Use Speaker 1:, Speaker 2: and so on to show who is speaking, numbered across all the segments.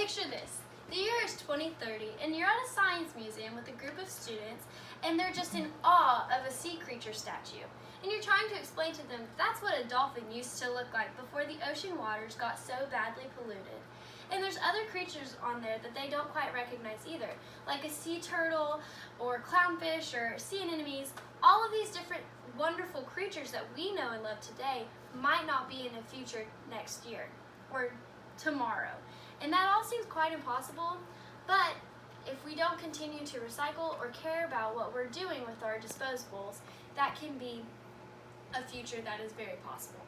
Speaker 1: Picture this. The year is 2030 and you're at a science museum with a group of students and they're just in awe of a sea creature statue. And you're trying to explain to them that's what a dolphin used to look like before the ocean waters got so badly polluted. And there's other creatures on there that they don't quite recognize either, like a sea turtle or clownfish or sea anemones. All of these different wonderful creatures that we know and love today might not be in the future next year or tomorrow. And that all seems quite impossible, but if we don't continue to recycle or care about what we're doing with our disposables, that can be a future that is very possible.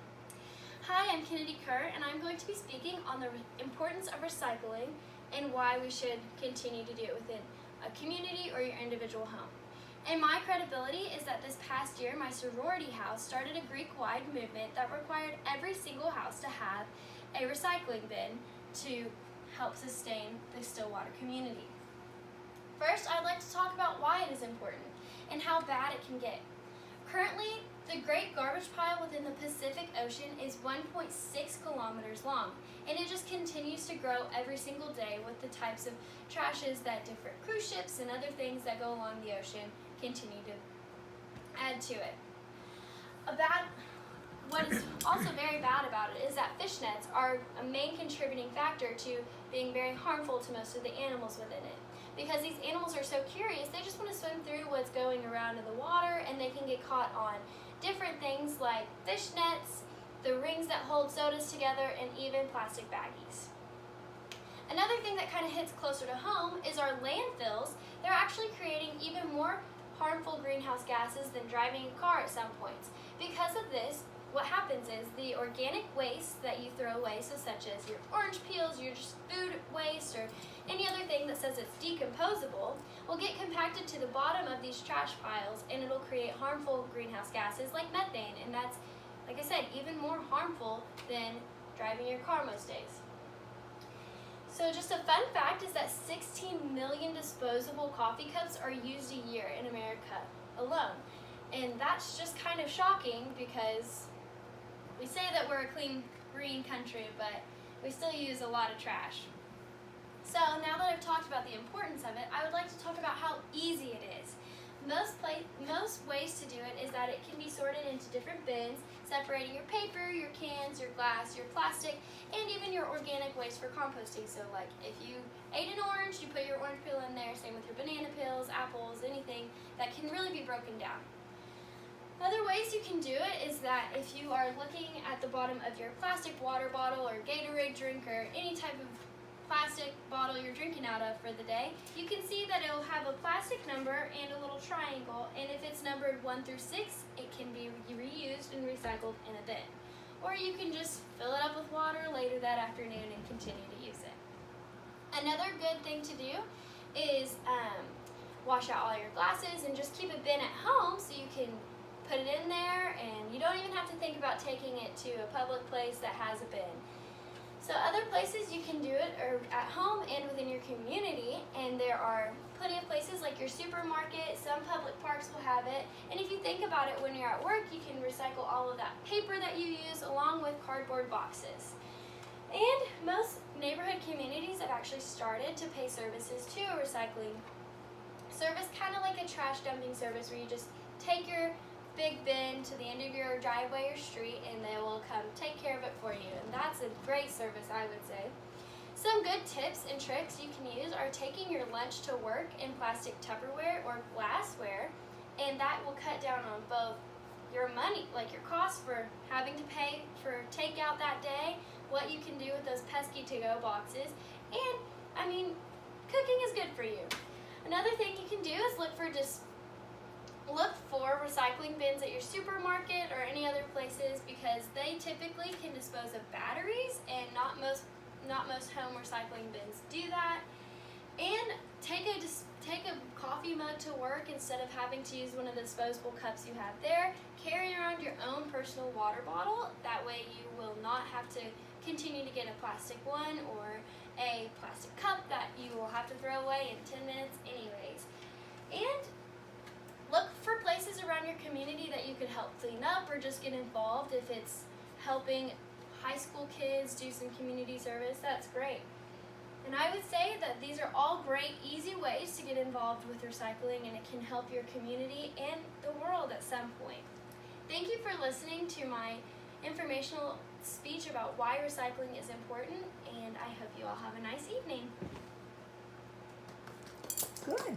Speaker 1: Hi, I'm Kennedy Kerr, and I'm going to be speaking on the importance of recycling and why we should continue to do it within a community or your individual home. And my credibility is that this past year, my sorority house started a Greek-wide movement that required every single house to have a recycling bin to help sustain the Stillwater community. First, I'd like to talk about why it is important and how bad it can get. Currently, the Great Garbage Pile within the Pacific Ocean is 1.6 kilometers long, and it just continues to grow every single day with the types of trashes that different cruise ships and other things that go along the ocean continue to add to it. What is also very bad about it is that fish nets are a main contributing factor to being very harmful to most of the animals within it. Because these animals are so curious, they just want to swim through what's going around in the water, and they can get caught on different things like fish nets, the rings that hold sodas together, and even plastic baggies. Another thing that kind of hits closer to home is our landfills. They're actually creating even more harmful greenhouse gases than driving a car at some points. Because of this, what happens is the organic waste that you throw away, so such as your orange peels, your just food waste, or any other thing that says it's decomposable, will get compacted to the bottom of these trash piles, and it'll create harmful greenhouse gases like methane, and that's, like I said, even more harmful than driving your car most days. So just a fun fact is that 16 million disposable coffee cups are used a year in America alone. And that's just kind of shocking because we say that we're a clean, green country, but we still use a lot of trash. So now that I've talked about the importance of it, I would like to talk about how easy it is. Most ways to do it is that it can be sorted into different bins, separating your paper, your cans, your glass, your plastic, and even your organic waste for composting. So like if you ate an orange, you put your orange peel in there, same with your banana peels, apples, anything that can really be broken down. Other ways you can do it is that if you are looking at the bottom of your plastic water bottle or Gatorade drink or any type of plastic bottle you're drinking out of for the day, you can see that it will have a plastic number and a little triangle, and if it's numbered 1 through 6, it can be reused and recycled in a bin. Or you can just fill it up with water later that afternoon and continue to use it. Another good thing to do is wash out all your glasses and just keep a bin at home so you can put it in there, and you don't even have to think about taking it to a public place that has a bin. So other places you can do it are at home and within your community, and there are plenty of places like your supermarket, some public parks will have it, and if you think about it when you're at work, you can recycle all of that paper that you use along with cardboard boxes. And most neighborhood communities have actually started to pay services to a recycling service, kind of like a trash dumping service where you just take your big bin to the end of your driveway or street and they will come take care of it for you, and that's a great service, I would say. Some good tips and tricks you can use are taking your lunch to work in plastic Tupperware or glassware, and that will cut down on both your money, like your cost for having to pay for takeout that day, what you can do with those pesky to-go boxes, and I mean, cooking is good for you. Another thing you can do is look for recycling bins at your supermarket or any other places, because they typically can dispose of batteries, and not most home recycling bins do that. And take a coffee mug to work instead of having to use one of the disposable cups you have there. Carry around your own personal water bottle. That way you will not have to continue to get a plastic one or a plastic cup that you will have to throw away in 10 minutes anyways. And look for places around your community that you could help clean up or just get involved. If it's helping high school kids do some community service, that's great. And I would say that these are all great, easy ways to get involved with recycling, and it can help your community and the world at some point. Thank you for listening to my informational speech about why recycling is important, and I hope you all have a nice evening.
Speaker 2: Good.